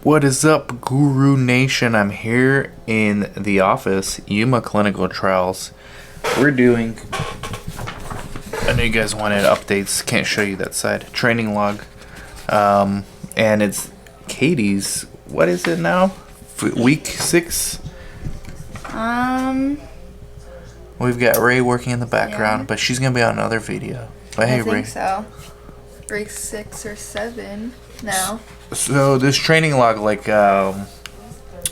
What is up, Guru Nation? I'm here in the office, Yuma Clinical Trials. We're doing, I know you guys wanted updates, can't show you that side, training log. And it's Katie's, what is it now? Week 6? We've got Ray working in the background, but she's going to be on another video. But hey, I think Ray. so. Week 6 or 7 now. So this training log, like,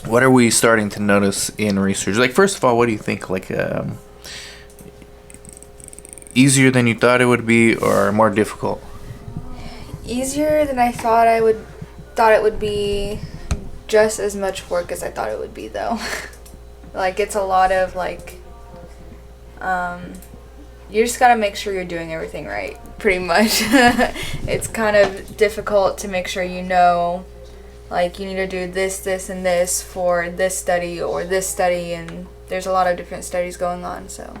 what are we starting to notice in research? Like, first of all, what do you think? Like, easier than you thought it would be, or more difficult? Easier than I thought it would be. Just as much work as I thought it would be, though. Like, it's a lot of like, you just gotta make sure you're doing everything right, pretty much. It's kind of difficult to make sure you know, like, you need to do this, this, and this for this study or this study, and there's a lot of different studies going on, so.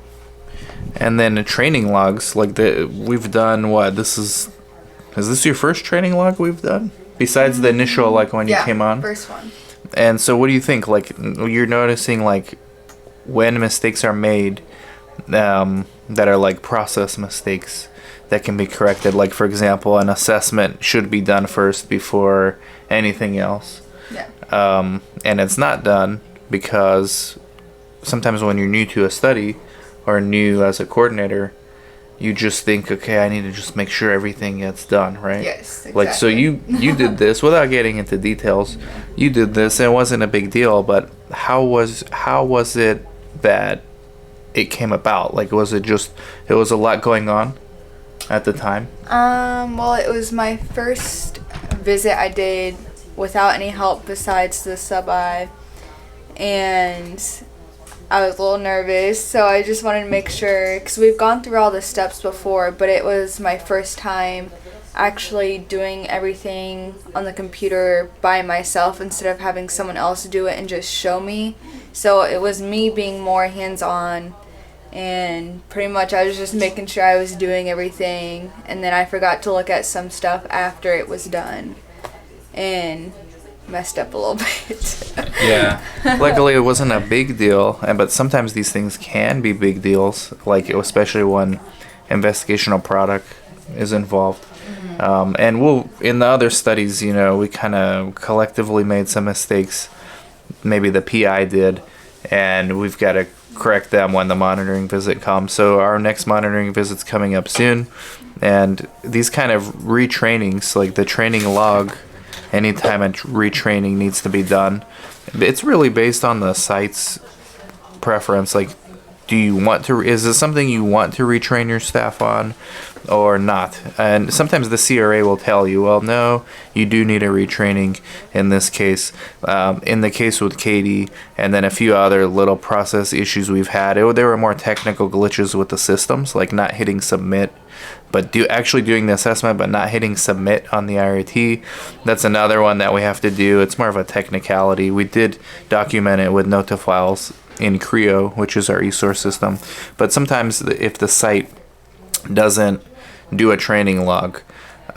And then the training logs, like, we've done what? Is this your first training log we've done? Besides the initial, like, when you came on? Yeah, first one. And so what do you think? Like, you're noticing, like, when mistakes are made, that are like process mistakes that can be corrected. Like, for example, an assessment should be done first before anything else. Yeah. And it's not done because sometimes when you're new to a study or new as a coordinator, you just think, okay, I need to just make sure everything gets done, right? Yes, exactly. Like, so you did this without getting into details. You did this, and it wasn't a big deal, but how was it that it came about? Like, was it just, it was a lot going on at the time? Well, it was my first visit I did without any help besides the sub-I, and I was a little nervous, so I just wanted to make sure, because we've gone through all the steps before, but it was my first time actually doing everything on the computer by myself instead of having someone else do it and just show me. So it was me being more hands-on, and pretty much I was just making sure I was doing everything, and then I forgot to look at some stuff after it was done and messed up a little bit. Yeah. Luckily, it wasn't a big deal, but sometimes these things can be big deals, like especially when investigational product is involved. Mm-hmm. And in the other studies, we kind of collectively made some mistakes. Maybe the PI did, and we've got to correct them when the monitoring visit comes. So our next monitoring visit's coming up soon, and these kind of retrainings, like the training log, anytime a retraining needs to be done, it's really based on the site's preference. Like, is this something you want to retrain your staff on or not? And sometimes the CRA will tell you, well, no, you do need a retraining in this case. In the case with Katie, and then a few other little process issues we've had, there were more technical glitches with the systems, like not hitting submit, but actually doing the assessment but not hitting submit on the IRT. That's another one that we have to do. It's more of a technicality. We did document it with Notifiles in Creo, which is our eSource system, but sometimes if the site doesn't do a training log,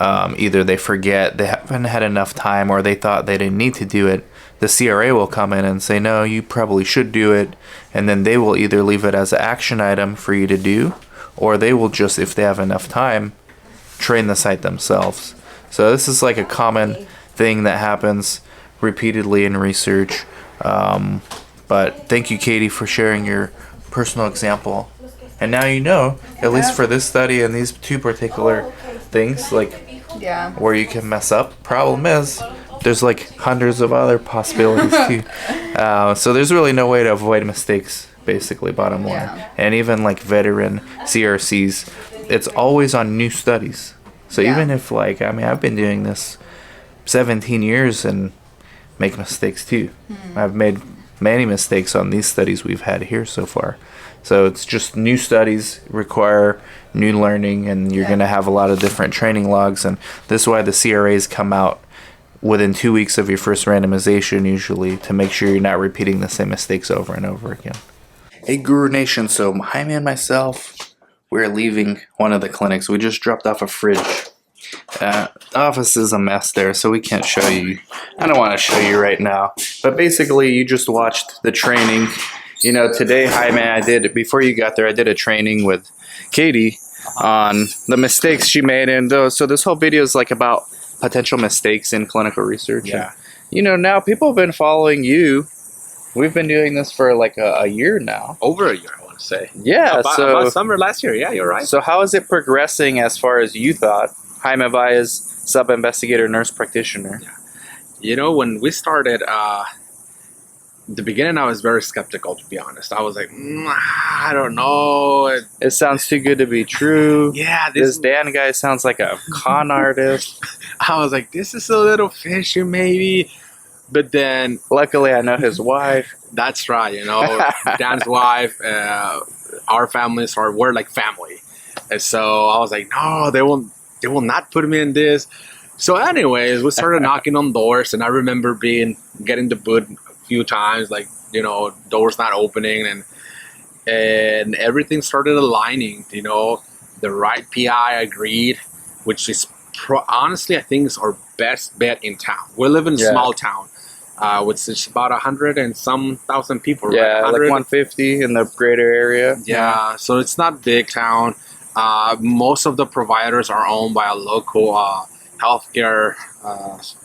either they forget, they haven't had enough time, or they thought they didn't need to do it, the CRA will come in and say, no, you probably should do it, and then they will either leave it as an action item for you to do, or they will just, if they have enough time, train the site themselves. So this is like a common thing that happens repeatedly in research. But thank you, Katie, for sharing your personal example. And now you know, at least for this study and these two particular things, like, where you can mess up. Problem is, there's like hundreds of other possibilities too. So there's really no way to avoid mistakes, basically, bottom line. Yeah. And even like veteran CRCs, it's always on new studies. So even if, like, I've been doing this 17 years and make mistakes too. I've made many mistakes on these studies we've had here so far. So it's just new studies require new learning, and you're going to have a lot of different training logs, and this is why the CRAs come out within 2 weeks of your first randomization usually, to make sure you're not repeating the same mistakes over and over again. Hey, Guru Nation, so Jaime and myself, we're leaving one of the clinics. We just dropped off a fridge Office is a mess there, so we can't show you. I don't want to show you right now. But basically, you just watched the training. You know, today, before you got there, I did a training with Katie on the mistakes she made. And so this whole video is like about potential mistakes in clinical research. Yeah. And, you know, now people have been following you. We've been doing this for like a year now. Over a year, I want to say. Yeah, About summer last year. Yeah, you're right. So how is it progressing as far as you thought? Jaime Valles, sub-investigator, nurse practitioner. You know, when we started, the beginning, I was very skeptical, to be honest. I was like, I don't know. It sounds too good to be true. Yeah, This Dan guy sounds like a con artist. I was like, this is a little fishy, maybe. But then, Luckily, I know his wife. that's right, you know, Dan's wife, our families we're like family. And so I was like, no, they will not put me in this. So anyways, we started knocking on doors, and I remember getting the boot a few times, like, you know, doors not opening, and everything started aligning, you know. The right PI agreed, which is honestly, I think is our best bet in town. We live in a small town, which is about 100 and some thousand people, right? Yeah, like 150 in the greater area. Yeah, so it's not big town. Most of the providers are owned by a local healthcare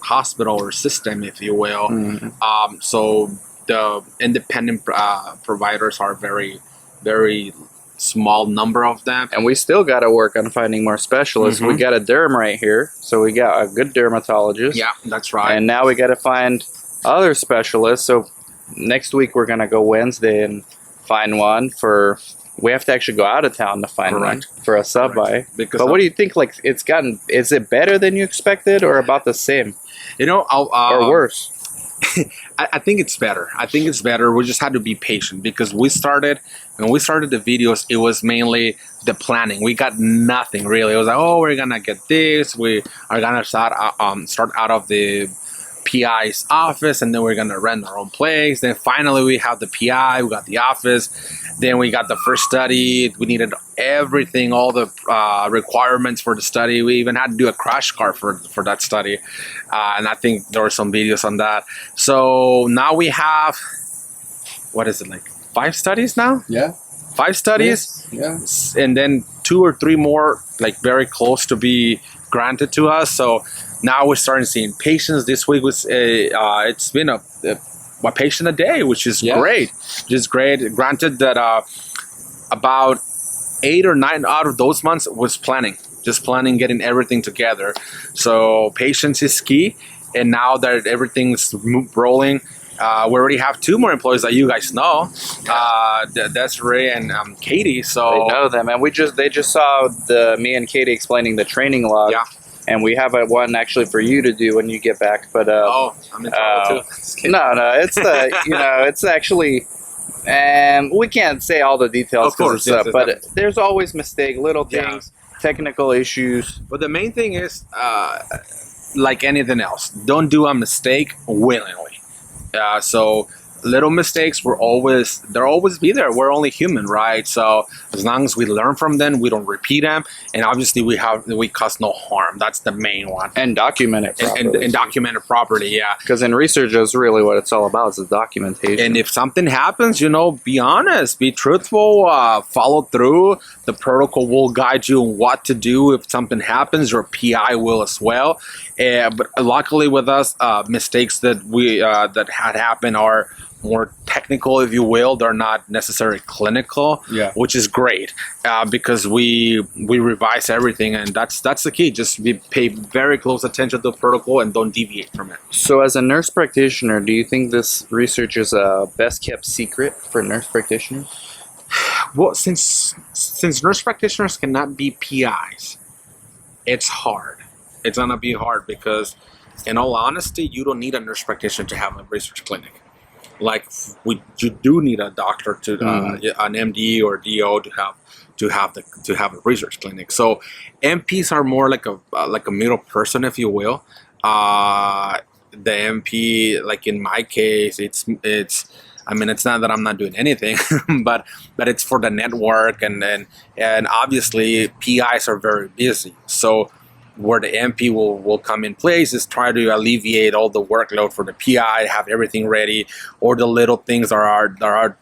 hospital or system, if you will. Mm-hmm. So the independent providers are very, very small number of them. And we still got to work on finding more specialists. We got a derm right here, so we got a good dermatologist. Yeah, that's right. And now we got to find other specialists. So next week we're gonna go Wednesday and find one for. We have to actually go out of town to find one for a sub-by. But what do you think? Like, is it better than you expected, or about the same? You know, or worse? I think it's better. I think it's better. We just had to be patient because when we started the videos, it was mainly the planning. We got nothing really. It was like, oh, we're gonna get this. We are gonna start out of the PI's office, and then we're gonna rent our own place. Then finally we have the PI, we got the office, then we got the first study. We needed everything, all the requirements for the study. We even had to do a crash cart for that study, and I think there were some videos on that. So now we have, what is it, like 5 studies now? Yeah, 5 studies. Yes. And then 2 or 3 more like very close to be granted to us. So now we're starting seeing patients. This week was it's been a patient a day, which is great. Just great. Granted that about 8 or 9 out of those months was just planning, getting everything together. So patience is key. And now that everything's rolling, we already have 2 more employees that you guys know, Desiree and Katie. So they know them, and they just saw me and Katie explaining the training log. Yeah. And we have one actually for you to do when you get back. But I'm in trouble too. No, it's it's actually, we can't say all the details, of course, but there's always little things, technical issues. But the main thing is, like anything else, don't do a mistake willingly. So little mistakes they'll always be there. We're only human, right? So as long as we learn from them, we don't repeat them, and obviously we cause no harm. That's the main one. And document it properly. And document it properly, yeah. Because in research, that's really what it's all about, is the documentation. And if something happens, be honest, be truthful, follow through. The protocol will guide you on what to do if something happens. Your PI will as well. But luckily with us, mistakes that that had happened are more technical, if you will. They're not necessarily clinical, which is great, because we revise everything, and that's the key. Just pay very close attention to the protocol and don't deviate from it. So as a nurse practitioner, do you think this research is a best kept secret for nurse practitioners? Well, since nurse practitioners cannot be PIs, it's hard. It's gonna be hard because, in all honesty, you don't need a nurse practitioner to have a research clinic. Like you do need a doctor to an MD or DO to have a research clinic. So MPs are more like a middle person, if you will. The MP, like in my case, it's. I mean, it's not that I'm not doing anything, but it's for the network, and obviously PIs are very busy. So where the MP will come in place is try to alleviate all the workload for the PI, have everything ready, or the little things that are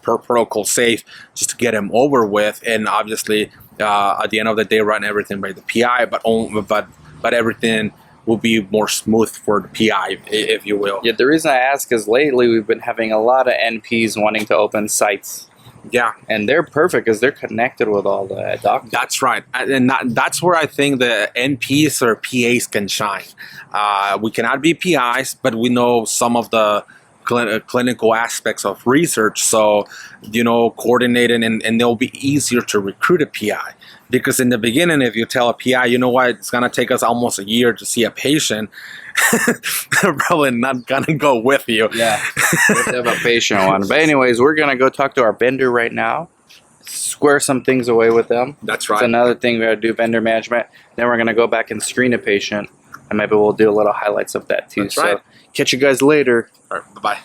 per protocol safe, just to get them over with, and obviously at the end of the day run everything by the PI, but everything will be more smooth for the PI, if you will. Yeah, the reason I ask is lately we've been having a lot of NPs wanting to open sites. Yeah, and they're perfect because they're connected with all the doctors. that's right, and that's where I think the NPs or PAs can shine. We cannot be PIs, but we know some of the clinical aspects of research, so coordinating, and they'll be easier to recruit a PI, because in the beginning, if you tell a PI, you know what, it's gonna take us almost a year to see a patient, they're probably not gonna go with you. Yeah, we have to have a patient one. But anyways, we're gonna go talk to our vendor right now, square some things away with them. That's right. It's another thing we gotta do, vendor management. Then we're gonna go back and screen a patient, and maybe we'll do a little highlights of that too. That's right. So catch you guys later. All right, bye-bye.